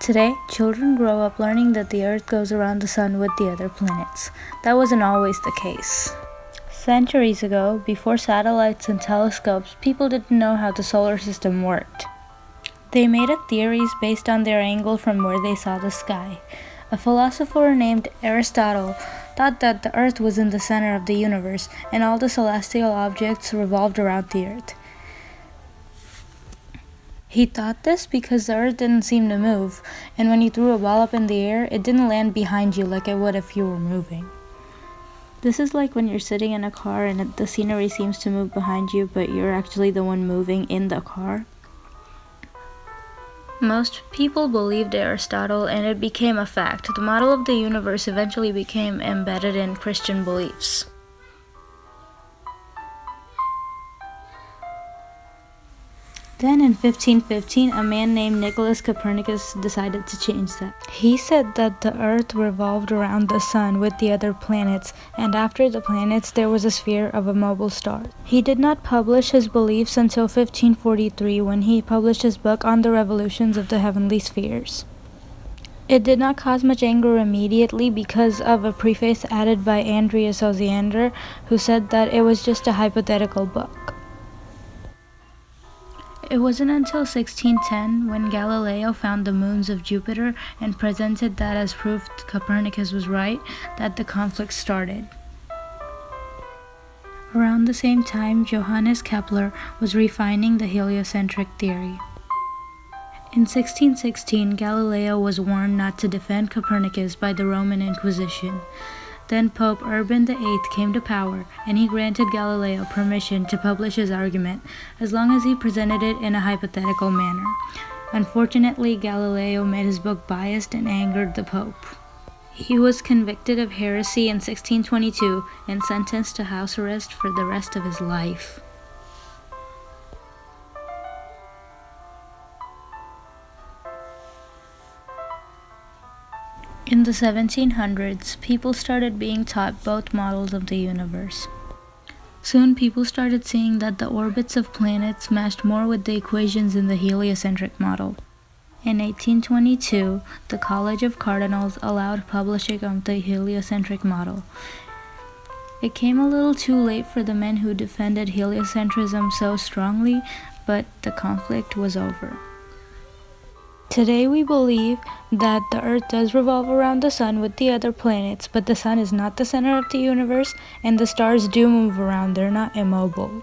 Today, children grow up learning that the Earth goes around the Sun with the other planets. That wasn't always the case. Centuries ago, before satellites and telescopes, people didn't know how the solar system worked. They made up theories based on their angle from where they saw the sky. A philosopher named Aristotle thought that the Earth was in the center of the universe and all the celestial objects revolved around the Earth. He thought this because the Earth didn't seem to move, and when you threw a ball up in the air, it didn't land behind you like it would if you were moving. This is like when you're sitting in a car and the scenery seems to move behind you, but you're actually the one moving in the car. Most people believed Aristotle, and it became a fact. The model of the universe eventually became embedded in Christian beliefs. Then in 1515, a man named Nicholas Copernicus decided to change that. He said that the Earth revolved around the Sun with the other planets, and after the planets there was a sphere of a mobile star. He did not publish his beliefs until 1543 when he published his book on the revolutions of the heavenly spheres. It did not cause much anger immediately because of a preface added by Andreas Osiander, who said that it was just a hypothetical book. It wasn't until 1610, when Galileo found the moons of Jupiter and presented that as proof Copernicus was right, that the conflict started. Around the same time, Johannes Kepler was refining the heliocentric theory. In 1616, Galileo was warned not to defend Copernicus by the Roman Inquisition. Then Pope Urban VIII came to power, and he granted Galileo permission to publish his argument, as long as he presented it in a hypothetical manner. Unfortunately, Galileo made his book biased and angered the Pope. He was convicted of heresy in 1622 and sentenced to house arrest for the rest of his life. In the 1700s, people started being taught both models of the universe. Soon, people started seeing that the orbits of planets matched more with the equations in the heliocentric model. In 1822, the College of Cardinals allowed publishing of the heliocentric model. It came a little too late for the men who defended heliocentrism so strongly, but the conflict was over. Today we believe that the Earth does revolve around the Sun with the other planets, but the Sun is not the center of the universe, and the stars do move around, they're not immobile.